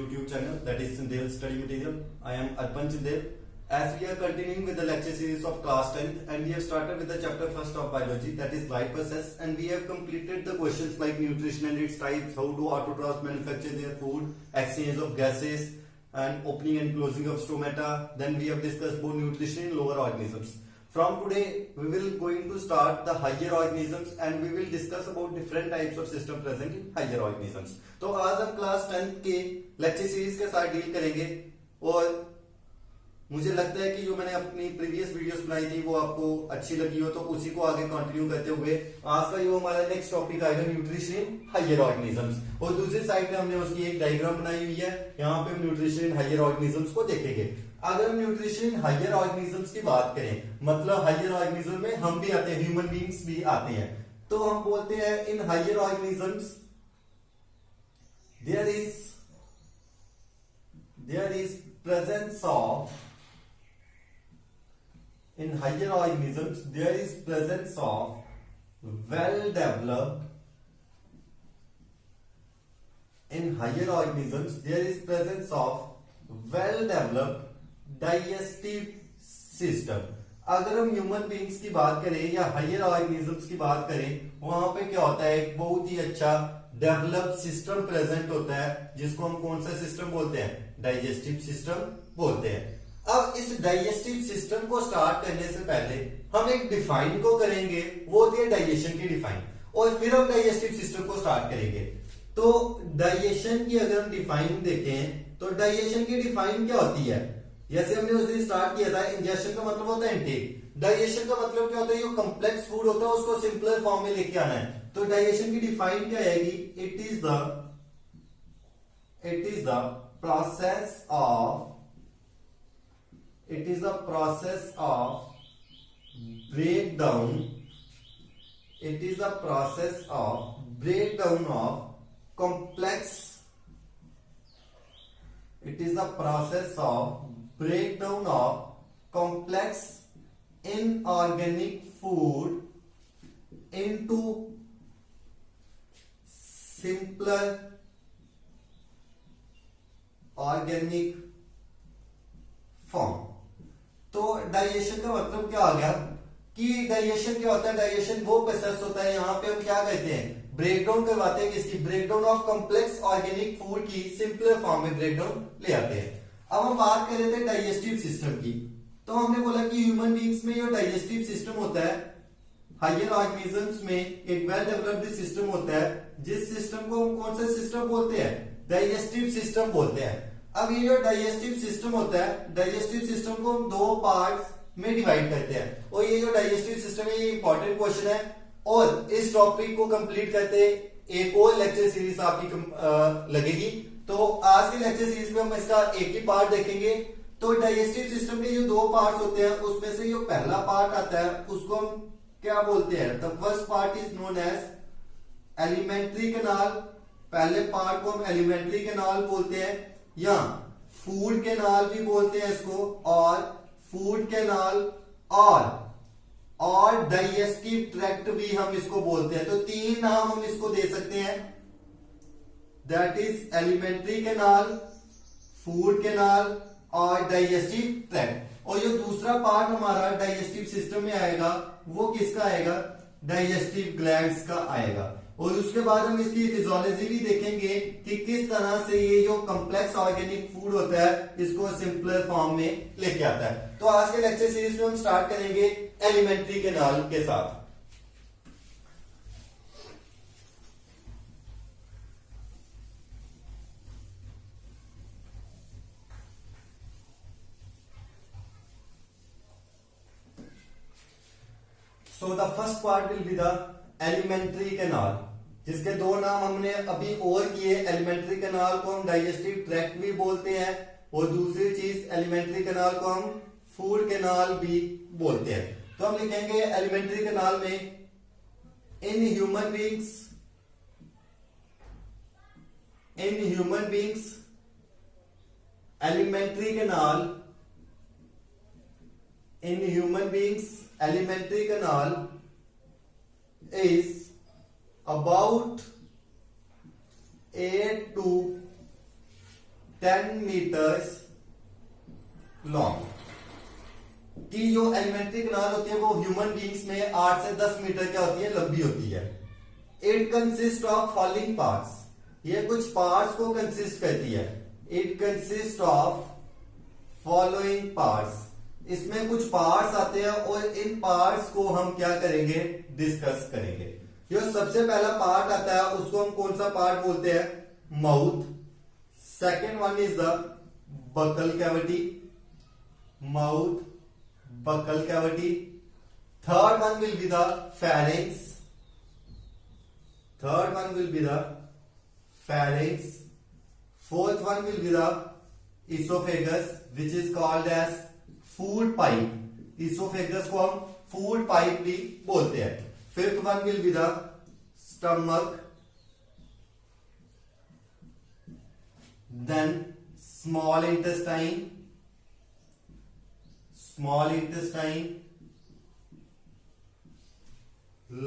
YouTube channel, that is Chindel Study Material. I am Arpan Chindel. As we are continuing with the lecture series of class 10th, and we have started with the chapter first of biology, that is life process, and we have completed the questions like nutrition and its types, how do autotrophs manufacture their food, exchange of gases, and opening and closing of stomata. Then we have discussed about nutrition in lower organisms. From today, we will going to start the higher organisms and we will discuss about different types of system present in higher organisms. तो आज हम class 10th के lecture series के साथ deal करेंगे और मुझे लगता है कि जो मैंने अपनी प्रीवियस वीडियोस बनाई थी वो आपको अच्छी लगी हो, तो उसी को आगे कंटिन्यू करते हुए आज का जो हमारा नेक्स्ट टॉपिक आएगा न्यूट्रिशन इन हायर ऑर्गेनिजम्स, और दूसरी साइड पे हमने उसकी एक डायग्राम बनाई हुई है, यहाँ पे हम न्यूट्रिशन इन हायर ऑर्गेनिजम्स को देखेंगे। अगर हम न्यूट्रिशन इन हायर ऑर्गेनिजम्स की बात करें, मतलब हायर ऑर्गेनिज्म में हम भी आते हैं, ह्यूमन बीइंग्स भी आते हैं, तो हम बोलते हैं in higher organisms there is presence of in higher organisms there is presence of well developed in higher organisms there is presence of well developed digestive system। अगर हम ह्यूमन बीइंग्स की बात करें या हायर ऑर्गेनिजम्स की बात करें, वहां पे क्या होता है, एक बहुत ही अच्छा डेवलप्ड सिस्टम प्रेजेंट होता है, जिसको हम कौन सा सिस्टम बोलते हैं, डाइजेस्टिव सिस्टम बोलते हैं। अब इस डाइजेस्टिव सिस्टम को स्टार्ट करने से पहले हम एक डिफाइन को करेंगे, वो होती है डाइजेशन की डिफाइन, और फिर हम डाइजेस्टिव सिस्टम को स्टार्ट करेंगे। तो डाइजेशन की अगर हम डिफाइन देखें तो डाइजेशन की डिफाइन क्या होती है, जैसे हमने उस दिन स्टार्ट किया था, इंजेक्शन का मतलब होता है इनटेक, डाइजेशन का मतलब क्या होता है, जो कॉम्प्लेक्स फूड होता है उसको सिंपलर फॉर्म में लेके आना है। तो डाइजेशन की डिफाइन क्या आएगी, it is the process of breakdown of complex inorganic food into simpler organic form. तो डाइजेशन का मतलब क्या आ गया कि डाइजेशन क्या होता है, डाइजेशन वो प्रोसेस होता है, यहाँ पे हम क्या कहते हैं, ब्रेकडाउन करवाते हैं, किसकी, breakdown of complex organic food की सिंपलर फॉर्म में ब्रेकडाउन ले आते हैं। अब हम बात कर रहे थे डाइजेस्टिव सिस्टम की, तो हमने बोला कि ह्यूमन बीइंग्स में जो डाइजेस्टिव सिस्टम होता है, हायर ऑर्गेनिजम्स में एक वेल डेवलप्ड सिस्टम होता है, जिस सिस्टम को हम कौन सा सिस्टम बोलते हैं, डाइजेस्टिव सिस्टम बोलते हैं। अब ये जो डाइजेस्टिव सिस्टम होता है, डाइजेस्टिव सिस्टम को हम दो पार्ट्स में डिवाइड करते हैं, और ये जो डाइजेस्टिव सिस्टम है ये इंपॉर्टेंट क्वेश्चन है, और इस टॉपिक को कंप्लीट करते एक और लेक्चर सीरीज आपकी लगेगी। तो आज के लेक्चर सीरीज में हम इसका एक ही पार्ट देखेंगे। तो डाइजेस्टिव सिस्टम के जो दो पार्ट्स होते हैं, उसमें से जो पहला पार्ट आता है उसको हम क्या बोलते हैं, the first part is known as alimentary canal. पहले पार्ट को हम एलिमेंट्री कैनाल बोलते हैं, या फूड कैनाल भी बोलते हैं इसको, और फूड कैनाल और डाइजेस्टिव ट्रैक्ट भी हम इसको बोलते हैं। तो तीन नाम हम इसको दे सकते हैं, that is alimentary canal, food canal और डाइजेस्टिव ट्रैक्ट। और जो दूसरा पार्ट हमारा डाइजेस्टिव सिस्टम में आएगा वो किसका आएगा, डाइजेस्टिव ग्लैंड्स का आएगा। और उसके बाद हम इसकी फिजियोलॉजी भी देखेंगे कि किस तरह से ये जो कॉम्प्लेक्स ऑर्गेनिक फूड होता है इसको सिंपलर फॉर्म में लेके आता है। तो आज के लेक्चर सीरीज में हम स्टार्ट करेंगे एलिमेंट्री कैनाल के साथ। So the first part will be the elementary canal, जिसके दो नाम हमने अभी और किए। एलिमेंट्री कैनाल को हम डाइजेस्टिव ट्रैक्ट भी बोलते हैं, और दूसरी चीज एलिमेंट्री कैनाल को हम फूड कैनाल भी बोलते हैं। तो हम लिखेंगे एलिमेंट्री कैनाल में in human beings alimentary canal is about 8 to 10 metres long. कि जो एलिमेंट्री कैनाल होती है वो ह्यूमन बींग्स में 8 से 10 मीटर क्या होती है, लंबी होती है। It consist of following parts, ये कुछ पार्ट्स को कंसिस्ट करती है। It consist of following parts, इसमें कुछ पार्ट्स आते हैं और इन पार्ट्स को हम क्या करेंगे, डिस्कस करेंगे। जो सबसे पहला पार्ट आता है उसको हम कौन सा पार्ट बोलते हैं, mouth. Second one is the buccal cavity, mouth buccal cavity. Third one will be the pharynx, third one will be the pharynx. Fourth one will be the esophagus, which is called as food pipe. esophagus को हम food pipe भी बोलते हैं। Fifth one will be the stomach, then small intestine,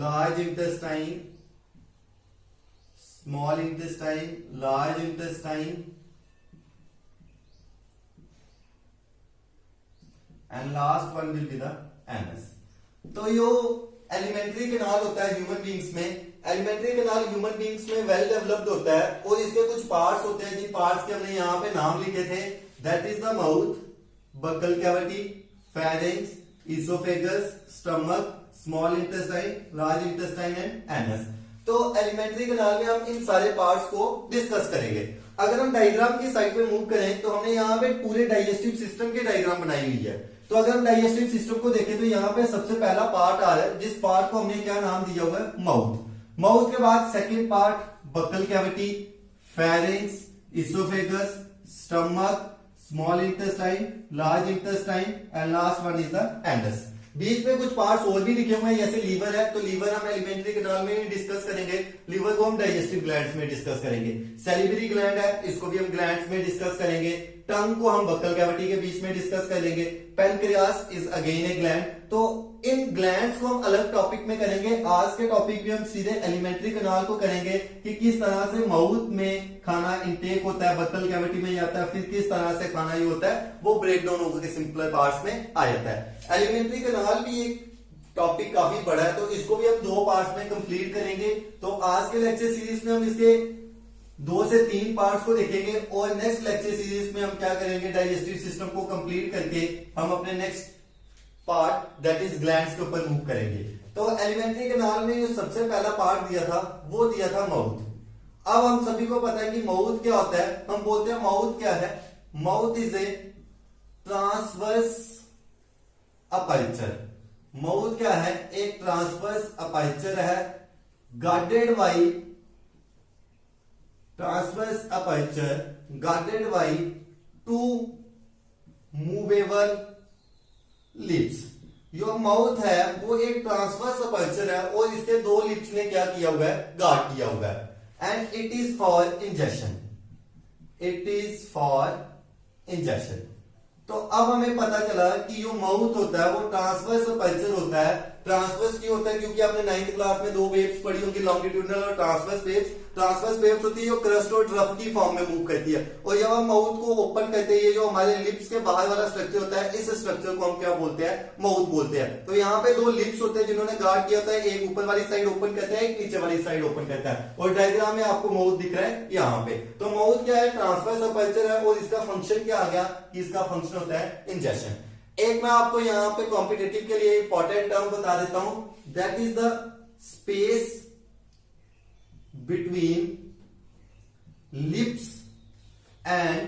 large intestine, small intestine, large intestine, and last one will be the anus. तो यो alimentary canal होता है human beings में। Alimentary canal human beings में well developed होता है और इसके कुछ पार्ट्स होते हैं जिन पार्ट्स के हमने यहाँ पे नाम लिखे थे। That is the mouth, buckle cavity, pharynx, esophagus, stomach, small intestine, large intestine and anus। तो एलिमेंट्री कैनाल में हम इन सारे पार्ट्स को डिस्कस करेंगे। अगर हम डायग्राम की साइड पे मूव करें तो हमने यहाँ पे पूरे डाइजेस्टिव सिस्टम की डायग्राम बनाई हुई है। तो अगर हम डाइजेस्टिव सिस्टम को देखें तो यहाँ पे सबसे पहला पार्ट आ रहा है जिस पार्ट को हमने क्या नाम दिया हुआ है, माउथ। माउथ के बाद second part buccal cavity, pharynx, esophagus, stomach, small intestine, large intestine and last one is the ends. बीच में कुछ पार्ट्स और भी लिखे हुए हैं, जैसे लीवर है, तो लीवर हम एलिमेंट्री कैनाल में डिस्कस करेंगे। लीवर को हम डाइजेस्टिव ग्लैंड्स में डिस्कस करेंगे। सैलिवरी ग्लैंड है, इसको भी हम ग्लैंड्स में डिस्कस करेंगे। टंग को हम बकल कैविटी के बीच में डिस्कस करेंगे। Pancreas is again A gland. तो इन ग्लैंड्स को हम अलग टॉपिक में करेंगे। आज के टॉपिक में हम सीधे एलिमेंट्री कैनाल को करेंगे कि किस तरह से माउथ में खाना इंटेक होता है, बकल कैविटी में जाता है, फिर किस तरह से खाना ये होता है वो ब्रेक डाउन होकर के सिंपल पार्ट्स में आ जाता है। एलिमेंट्री कैनाल भी एक टॉपिक काफी बड़ा है, तो इसको भी हम 2 पार्ट्स में कंप्लीट करेंगे। तो आज के लेक्चर सीरीज में हम इसके 2 से 3 पार्ट्स को देखेंगे और नेक्स्ट लेक्चर सीरीज में हम क्या करेंगे, डाइजेस्टिव सिस्टम को कंप्लीट करके हम अपने next part that is glands के ऊपर मूव करेंगे। तो एलिमेंट्री कैनाल में जो सबसे पहला पार्ट दिया था वो दिया था माउथ। अब हम सभी को पता है कि माउथ क्या होता है। हम बोलते हैं माउथ क्या है, mouth is a transverse aperture. Mouth क्या है, एक ट्रांसवर्स अपर्चर है, guarded by transverse aperture guarded by 2 movable lips. जो माउथ है वो एक ट्रांसवर्स अपर्चर है और इसके 2 लिप्स ने क्या किया हुआ है, गार्ड किया हुआ है। And it is for injection, it is for injection. तो अब हमें पता चला कि जो माउथ होता है वो ट्रांसवर्स अपर्चर होता है। ट्रांसवर्स क्यों होता है, क्योंकि आपने 9th क्लास में 2 वेव्स पढ़ी होंगी, लॉन्गिट्यूडनल और ट्रांसवर्स वेव्स। ट्रांसवर्स वेव्स होती है जो क्रस्ट और ट्रफ की फॉर्म में मूव करती है। और जब हम माउथ को ओपन करते हैं, जो हमारे लिप्स के बाहर वाला स्ट्रक्चर होता है, इस स्ट्रक्चर को हम क्या बोलते हैं, माउथ बोलते हैं। तो यहाँ पे 2 लिप्स होते हैं जिन्होंने गार्ड किया होता है, एक ऊपर वाली साइड ओपन करता है, एक नीचे वाली साइड ओपन करता है। और डायग्राम में आपको माउथ दिख रहा है यहाँ पे। तो माउथ क्या है, ट्रांसवर्स अपर्चर है और इसका फंक्शन क्या आ गया, इसका फंक्शन होता है इंजेक्शन। एक मैं आपको यहाँ पे कॉम्पिटेटिव के लिए इंपॉर्टेंट टर्म बता देता हूं, that is the space between lips and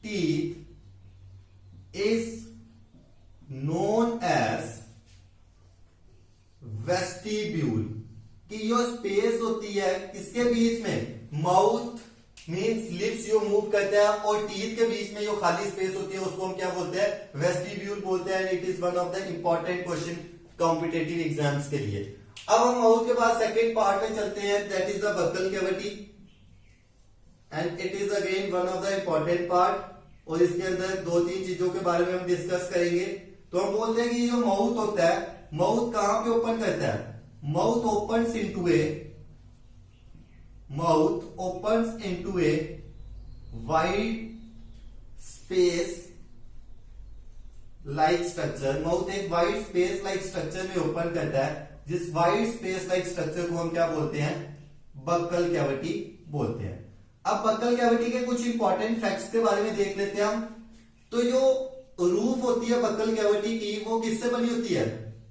teeth is known as vestibule. कि जो स्पेस होती है किसके बीच में, माउथ मीन्स लिप्स जो मूव करते हैं और टीथ के बीच में जो खाली स्पेस होती है उसको हम क्या बोलते हैं, वेस्टिब्यूल बोलते हैं। It is one of the important question competitive exams के लिए। अब हम माउथ के बाद सेकेंड पार्ट में चलते हैं, that is the buccal cavity and it is again one of the important part. और इसके अंदर 2-3 चीजों के बारे में हम डिस्कस करेंगे। तो हम बोलते हैं कि जो माउथ होता है, माउथ कहां पे ओपन करता है, mouth opens into A mouth opens into a wide space like structure, mouth एक वाइड स्पेस लाइक स्ट्रक्चर में ओपन करता है, जिस वाइड स्पेस लाइक स्ट्रक्चर को हम क्या बोलते हैं, बक्कल कैविटी बोलते हैं। अब बक्कल कैविटी के कुछ इंपॉर्टेंट फैक्ट्स के बारे में देख लेते हैं हम। तो जो रूफ होती है बक्कल कैविटी की, वो किससे बनी होती है,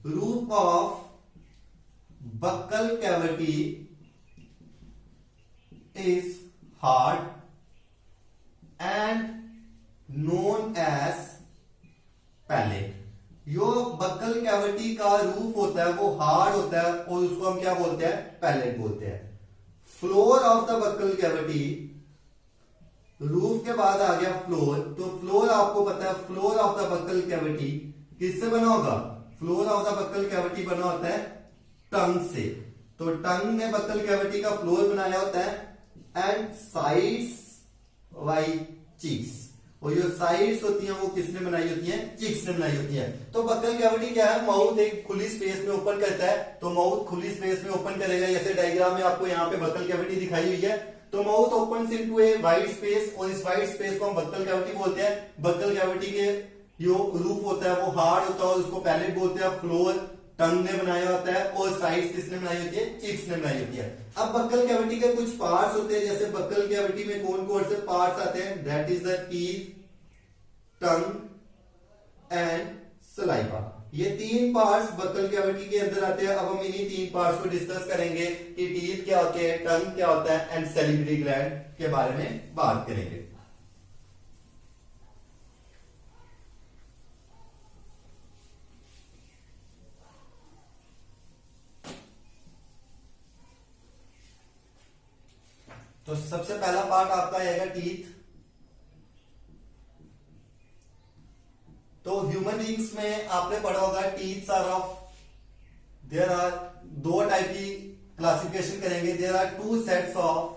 roof of buccal cavity is hard and known as palate. जो बक्कल कैविटी का रूफ होता है वो हार्ड होता है और उसको हम क्या बोलते हैं, पैलेट बोलते हैं। Floor of the buccal cavity, roof के बाद आ गया फ्लोर, तो फ्लोर आपको पता है, floor of the buccal cavity किससे बना होगा, floor of the buccal cavity बना होता है टंग से। तो टंग ने बक्कल कैविटी का फ्लोर बनाया होता है, एंड साइड्स बाई चीक्स, और जो साइड्स होती हैं वो किसने बनाई होती हैं, चिक्स ने बनाई होती है। तो बक्कल कैविटी क्या है, माउथ एक खुली स्पेस में ओपन करता है, तो माउथ खुली स्पेस में ओपन करेगा, जैसे डायग्राम में आपको यहाँ पे बक्कल कैविटी दिखाई हुई है। तो mouth open into a wide space, और इस वाइड स्पेस को हम बक्कल कैविटी बोलते हैं। बक्कल कैविटी के जो रूफ होता है वो हार्ड होता है और उसको पैलेट बोलते हैं। फ्लोर टंग ने बनाया होता है और साइड्स किसने बनाई होती है, चिक्स ने बनाई होती है। अब बक्कल कैविटी के कुछ पार्ट्स होते हैं, जैसे बक्कल कैविटी में कौन कौन से पार्ट्स आते हैं, that is the teeth, tongue and saliva. ये तीन पार्ट्स बक्कल कैविटी के अंदर आते हैं। अब हम इन्हीं तीन पार्ट्स को डिस्कस करेंगे कि टीथ क्या होते हैं, टंग क्या होता है एंड सैलिवरी ग्लैंड के बारे में बात करेंगे। तो सबसे पहला पार्ट आपका आएगा टीथ। तो ह्यूमन बींग्स में आपने पढ़ा होगा teeths are of, there are दो टाइप की क्लासिफिकेशन करेंगे, there are two sets of,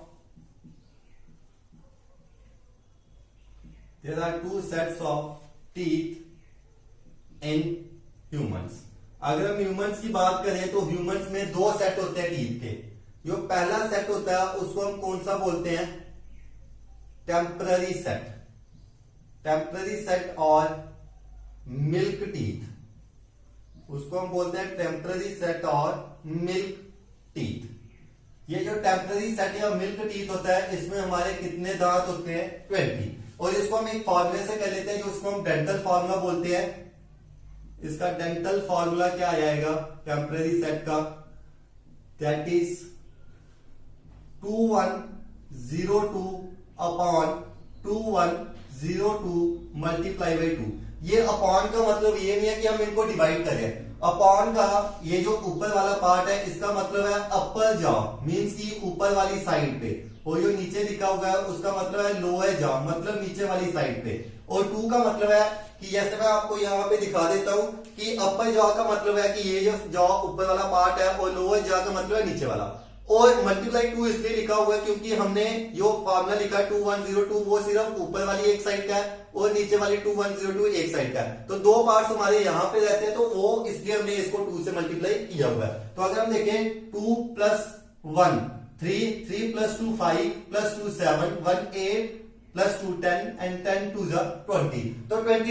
there are two sets of teeth in humans. अगर हम ह्यूमंस की बात करें तो ह्यूमंस में दो सेट होते हैं टीथ के। जो पहला सेट होता है उसको हम कौन सा बोलते हैं, टेम्पररी सेट, टेम्पररी सेट और मिल्क टीथ, उसको हम बोलते हैं टेम्पररी सेट और मिल्क टीथ। ये जो टेम्पररी सेट या मिल्क टीथ होता है, इसमें हमारे कितने दांत होते हैं, 20। और इसको हम एक फॉर्मूले से कर लेते हैं, जो उसको हम डेंटल फॉर्मूला बोलते हैं। इसका डेंटल फॉर्मूला क्या आ जाएगा टेम्पररी सेट का, that is 2102 upon 2102 multiply by 2। ये अपॉन का मतलब ये नहीं है कि हम इनको डिवाइड करें। अपॉन का ये जो ऊपर वाला पार्ट है, इसका मतलब है अपर जॉ, मींस की ऊपर वाली साइड पे, और जो नीचे लिखा हुआ है उसका मतलब है लोअर जॉ, मतलब नीचे वाली साइड पे। और 2 का मतलब है कि जैसे मैं आपको यहाँ पे दिखा देता हूं कि अपर जॉ का मतलब है कि ये जो जॉ ऊपर वाला पार्ट है, और लोअर जॉ का मतलब है नीचे वाला। और मल्टीप्लाई 2 इसलिए लिखा हुआ है क्योंकि हमने जो फॉर्मूला लिखा 2102 वो सिर्फ ऊपर वाली एक साइड का है और नीचे वाली 2102 एक साइड का है। तो दो पार्ट्स हमारे यहाँ पे रहते हैं, तो वो इसलिए हमने इसको 2 से मल्टीप्लाई किया हुआ है। तो अगर हम देखें 2 + 1 3, 3 + 2 5 + 2 7, 1 8 + 2 10 एंड 10 2 20। तो 20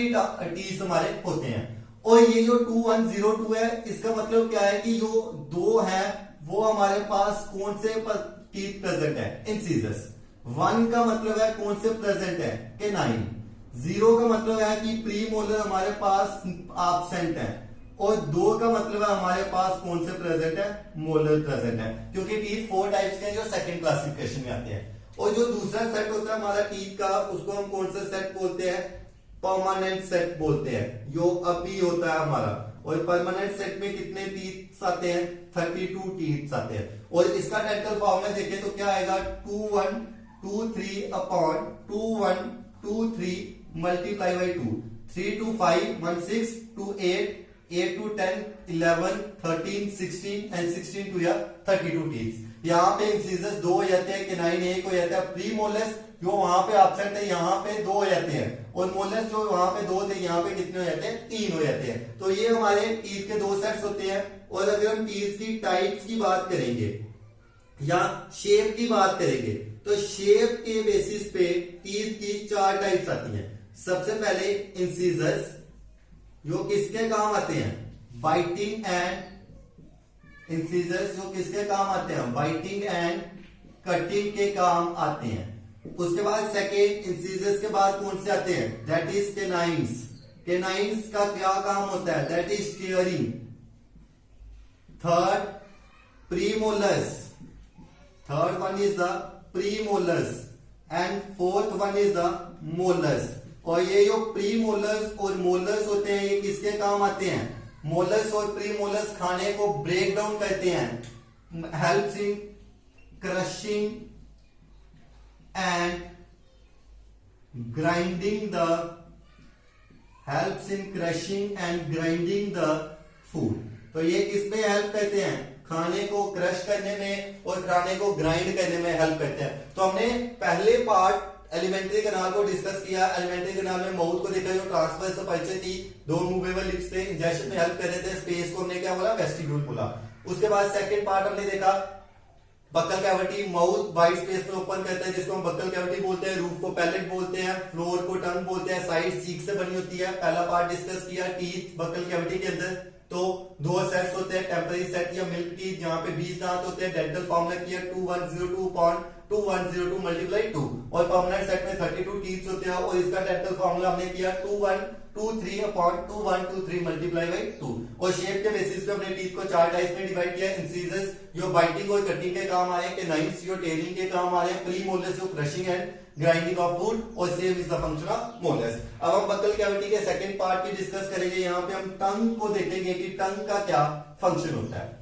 टीथ हमारे होते हैं। और ये जो 2102 है, इसका मतलब क्या है कि जो दो है वो हमारे पास कौन से टीथ प्रेजेंट है, इंसिजर्स। 1 का मतलब है कौन से प्रेजेंट है, कैनाइन। 0 का मतलब है कि प्री मोलर हमारे पास एब्सेंट है, और 2 का मतलब है हमारे पास कौन से प्रेजेंट है, मोलर प्रेजेंट है। क्योंकि टीथ 4 टाइप्स के हैं जो सेकंड क्लासिफिकेशन में आते हैं। और जो दूसरा सेट होता है हमारा टीथ का, उसको हम कौन सा सेट बोलते हैं, परमानेंट सेट बोलते हैं, जो अभी होता है हमारा। और परमानेंट सेट में कितने टीथ आते हैं, 32 टीथ आते हैं। और इसका डेंटल फॉर्मूला देखें तो क्या आएगा, 2123 upon 2123 multiply by 2, 3 2 5 1 6 2 8 8 2 10 11 13 16 and 16 2 32 teeth. यहाँ पे इंसिजर्स 2 हो जाते हैं, कैनाइन 1 हो जाता है, प्री मोलस जो वहां पे एब्सेंट है यहाँ पे 2 हो जाते हैं, और मोलस जो वहां पे 2 थे यहाँ पे कितने हो जाते हैं, 3 हो जाते हैं। तो ये हमारे टीथ के 2 सेट्स होते हैं। और अगर हम टीथ की टाइप्स की बात करेंगे या शेप की बात करेंगे, तो शेप के बेसिस पे टीथ की 4 टाइप्स आती हैं। सबसे पहले इंसीजर्स, जो किसके काम आते हैं, बाइटिंग एंड इंसीजर्स जो किसके काम आते हैं, बाइटिंग एंड कटिंग के काम आते हैं। उसके बाद सेकेंड इंसीजर्स के बाद कौन से आते हैं, दैट इज केनाइंस। केनाइंस का क्या काम होता है, that is tearing. Third premolars, third one is the premolars and fourth one is the molars. और ये जो प्रीमोलर्स और मोलर्स होते हैं ये किसके काम आते हैं, मोलर्स और प्रीमोलर्स खाने को ब्रेक डाउन करते हैं, helps in crushing and grinding the, helps in crushing and grinding the food. तो ये किस में हेल्प करते हैं, खाने को क्रश करने में और खाने को ग्राइंड करने में हेल्प करते हैं। तो हमने पहले पार्ट एलिमेंट्री कैनाल को डिस्कस किया। एलिमेंट्री कैनाल में माउथ को देखा जो ट्रांसवर्स परिचय थी, दो मूवेबल लिप्स थे, इंजेक्शन में हेल्प कर रहे थे, स्पेस को हमने क्या बोला, वेस्टिब्यूल बोला। उसके बाद सेकंड पार्ट हमने देखा buccal cavity, mouth wide space में ओपन करता है जिसको हम बक्कल कैविटी बोलते हैं, रूफ को पैलेट बोलते हैं, फ्लोर को टंग बोलते हैं, साइड चीक से बनी होती है। पहला पार्ट डिस्कस किया टीथ बक्कल कैविटी के अंदर, तो दो सेट्स होते हैं, टेम्पररी सेट या मिल्क टीथ जहां पे 20 दांत होते हैं, डेंटल फॉर्मूला किया 2102 मल्टीप्लाई 2, और परमानेंट सेट में 32 टीथ होते हैं और इसका डेंटल फॉर्मूला हमने किया 2123 मल्टीप्लाई बाई 2। और शेप के बेसिस पे हमने टीथ को चार टाइप्स में डिवाइड किया, इंसीजर्स जो बाइटिंग और कटिंग के काम आ रहे हैं, केनाइंस जो टेलिंग के काम आ रहे हैं, प्रीमोलर्स जो crushing and grinding of food, और same is the function of molars. अब हम बक्कल कैविटी के सेकंड पार्ट की डिस्कस करेंगे। यहाँ पे हम टंग को देखेंगे कि टंग का क्या फंक्शन होता है।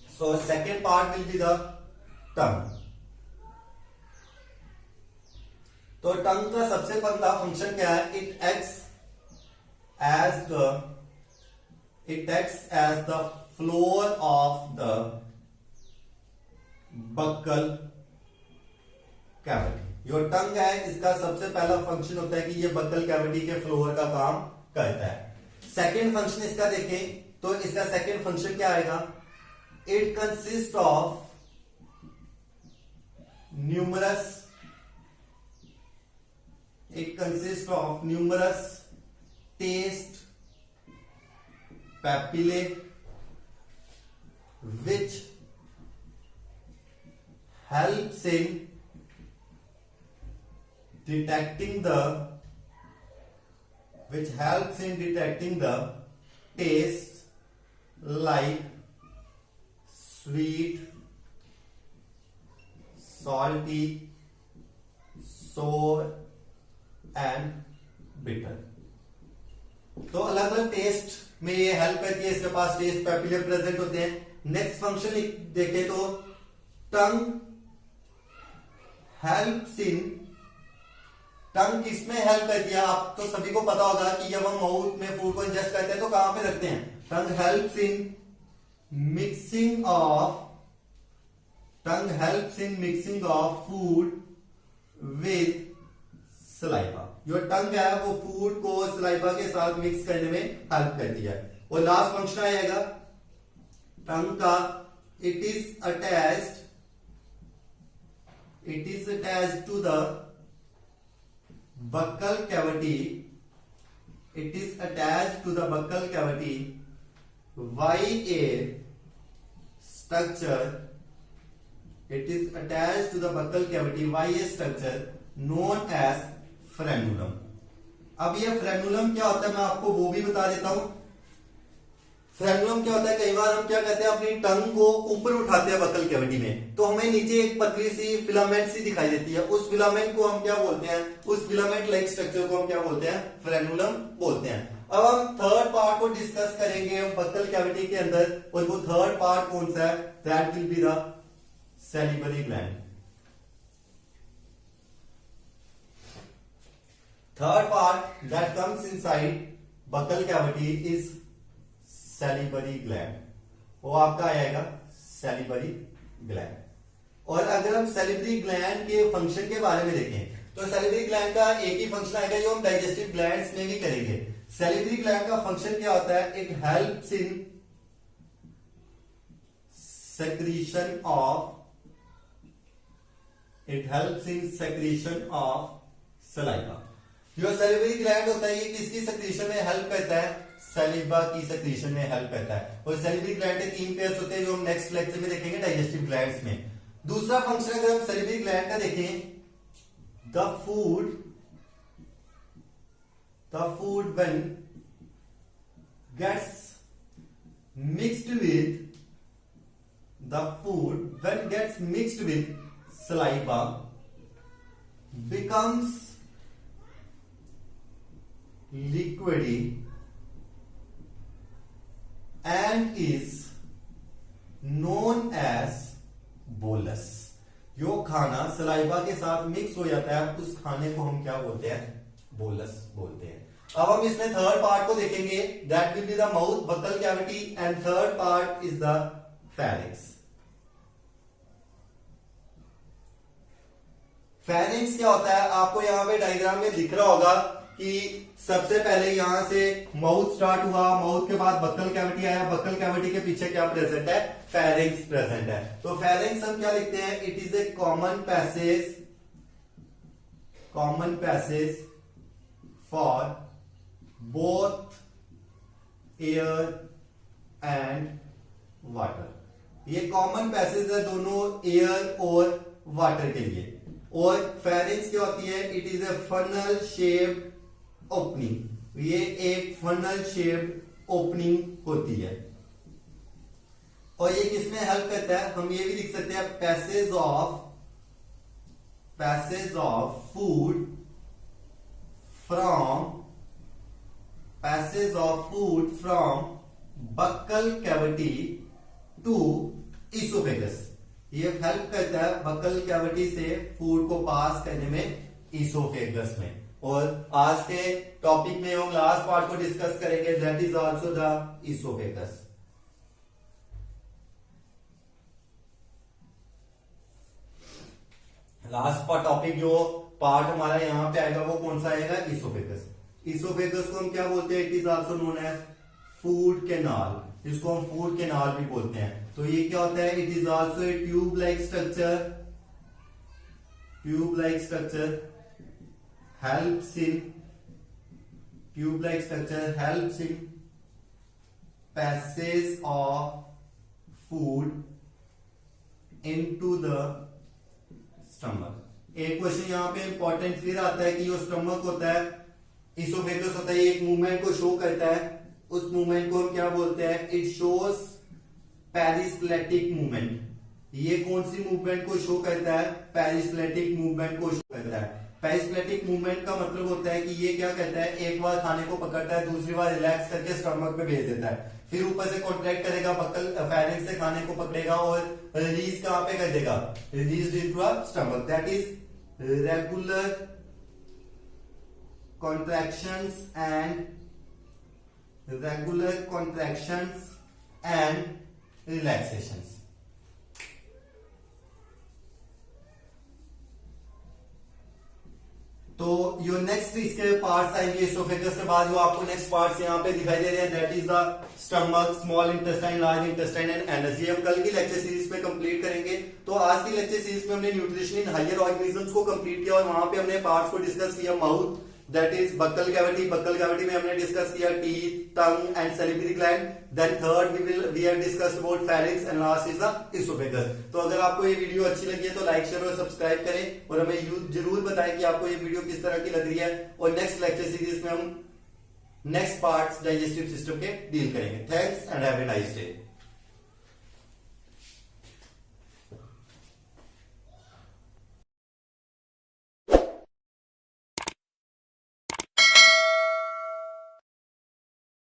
So second part will be the tongue. तो टंग का सबसे पहला फंक्शन क्या है, it acts as the floor of the buccal cavity। जो टंग है इसका सबसे पहला फंक्शन होता है कि ये बक्कल कैविटी के फ्लोर का काम करता है। सेकेंड फंक्शन इसका देखें तो इसका सेकेंड फंक्शन क्या आएगा, it consists of numerous taste papillae which helps in detecting the taste like sweet, salty, sour and bitter। तो अलग अलग टेस्ट में ये हेल्प करती है, इसके पास टेस्ट पैपिले प्रेजेंट होते हैं। नेक्स्ट फंक्शन देखें तो टंग हेल्प्स इन, टंग किसमें हेल्प करती है, आप तो सभी को पता होगा कि जब हम माउथ में फूड को इंजेस्ट करते हैं तो कहां पे रखते हैं, tongue helps in mixing of food with saliva। जो टंग है वो फूड को सलाइवा के साथ मिक्स करने में हेल्प करती है। और लास्ट फंक्शन आएगा टंग का, it is attached to the buccal cavity by a structure, it is attached to the buccal cavity by a structure known as frenulum। अब ये फ्रेनुलम क्या होता है मैं आपको वो भी बता देता हूं। फ्रेनुलम क्या होता है, कई बार हम क्या कहते हैं अपनी टंग को ऊपर उठाते हैं बक्कल कैविटी में, तो हमें नीचे एक पतली सी फिलामेंट सी दिखाई देती है, उस फिलामेंट को हम क्या बोलते हैं, उस फिलामेंट लाइक स्ट्रक्चर को हम क्या बोलते हैं, फ्रेनुलम बोलते हैं। अब हम थर्ड पार्ट को डिस्कस करेंगे बक्कल कैविटी के अंदर, और वो थर्ड पार्ट कौन सा है, that will be the salivary gland. Third part that comes inside buckle cavity is salivary gland, वो आपका आएगा सैलिवरी ग्लैंड। और अगर हम सैलिवरी ग्लैंड के फंक्शन के बारे में देखें तो सैलिवरी ग्लैंड का एक ही फंक्शन आएगा जो हम डाइजेस्टिव ग्लैंड्स में भी करेंगे। सैलिवरी ग्लैंड का फंक्शन क्या होता है, it helps in secretion of, it helps in secretion of saliva. जो सैलिवरी ग्लैंड होता है ये किसकी सेक्रीशन में हेल्प करता है? सैलिवा की सेक्रीशन में हेल्प करता है। और सैलिवरी ग्लैंड के 3 पेयर्स होते हैं जो हम नेक्स्ट लेक्चर में देखेंगे डाइजेस्टिव ग्लैंड्स में। दूसरा फंक्शन अगर हम सैलिवरी ग्लैंड का देखें, the food when gets mixed with saliva becomes liquidy and is known as bolus। जो खाना सलाइवा के साथ मिक्स हो जाता है उस खाने को हम क्या बोलते हैं? बोलस बोलते हैं। अब हम इसमें थर्ड पार्ट को देखेंगे, that will be the mouth buccal cavity and third part is the pharynx. Pharynx क्या होता है? आपको यहां पे डायग्राम में दिख रहा होगा कि सबसे पहले यहां से माउथ स्टार्ट हुआ, माउथ के बाद बकल कैविटी आया, बकल कैविटी के पीछे क्या प्रेजेंट है? फेरिंक्स प्रेजेंट है। तो फेरिंक्स हम क्या लिखते हैं? It is a common passage for both air and water. ये कॉमन पैसेज है दोनों एयर और वाटर के लिए। और फेरिंक्स क्या होती है? It is a funnel shaped opening. ये एक फनल शेप्ड ओपनिंग होती है। और ये किसमें हेल्प करता है? हम ये भी लिख सकते हैं passage of food from buccal cavity to oesophagus. ये हेल्प करता है बक्कल कैविटी से फूड को पास करने में इसोफेगस में। और आज के टॉपिक में हम लास्ट पार्ट को डिस्कस करेंगे, that is also the oesophagus. Last topic जो पार्ट हमारा यहां पे आएगा वो कौन सा आएगा? इसोफेगस। इसोफेगस को हम क्या बोलते हैं? It is also known as food canal, जिसको हम फूड कैनाल भी बोलते हैं। तो ये क्या होता है? It is also a tube like structure helps in passage of food into the stomach। एक क्वेश्चन यहाँ पे इंपॉर्टेंट फिर आता है कि जो स्टमक होता है, इसोफेगस होता है, एक मूवमेंट को शो करता है। उस मूवमेंट को हम क्या बोलते हैं? It shows peristaltic movement. ये कौन सी मूवमेंट को शो करता है? पेरिस्टलेटिक मूवमेंट को शो करता है। पेरिस्टलेटिक मूवमेंट का मतलब होता है कि ये क्या करता है? एक बार खाने को पकड़ता है, दूसरी बार रिलैक्स करके स्टमक पे भेज देता है, फिर ऊपर से कॉन्ट्रैक्ट करेगा, बक्कल फेरिंक्स से खाने को पकड़ेगा और रिलीज कहां पे कर देगा? Release into the stomach. That is regular contractions and relaxations। तो जो नेक्स्ट इसके पार्ट्स आएंगे इसोफेगस के बाद, जो आपको नेक्स्ट पार्ट्स यहाँ पे दिखाई दे रहे हैं, that is the stomach, small intestine, large intestine and anus. ये हम कल की लेक्चर सीरीज में कंप्लीट करेंगे। तो आज की लेक्चर सीरीज में हमने न्यूट्रिशन इन हायर ऑर्गेनिजम्स को कंप्लीट किया और वहां पे हमने पार्ट्स को डिस्कस किया। Mouth, that is buccal cavity में हमने डिस्कस किया teeth, tongue and salivary gland. Then third we have discussed about pharynx and last is the oesophagus. तो अगर आपको ये वीडियो अच्छी लगी है तो लाइक, शेयर और सब्सक्राइब करें और हमें जरूर बताएं कि आपको ये वीडियो किस तरह की लग रही है। और नेक्स्ट लेक्चर सीरीज में हम नेक्स्ट पार्ट्स डाइजेस्टिव सिस्टम के डील करेंगे। Thanks and have a nice day.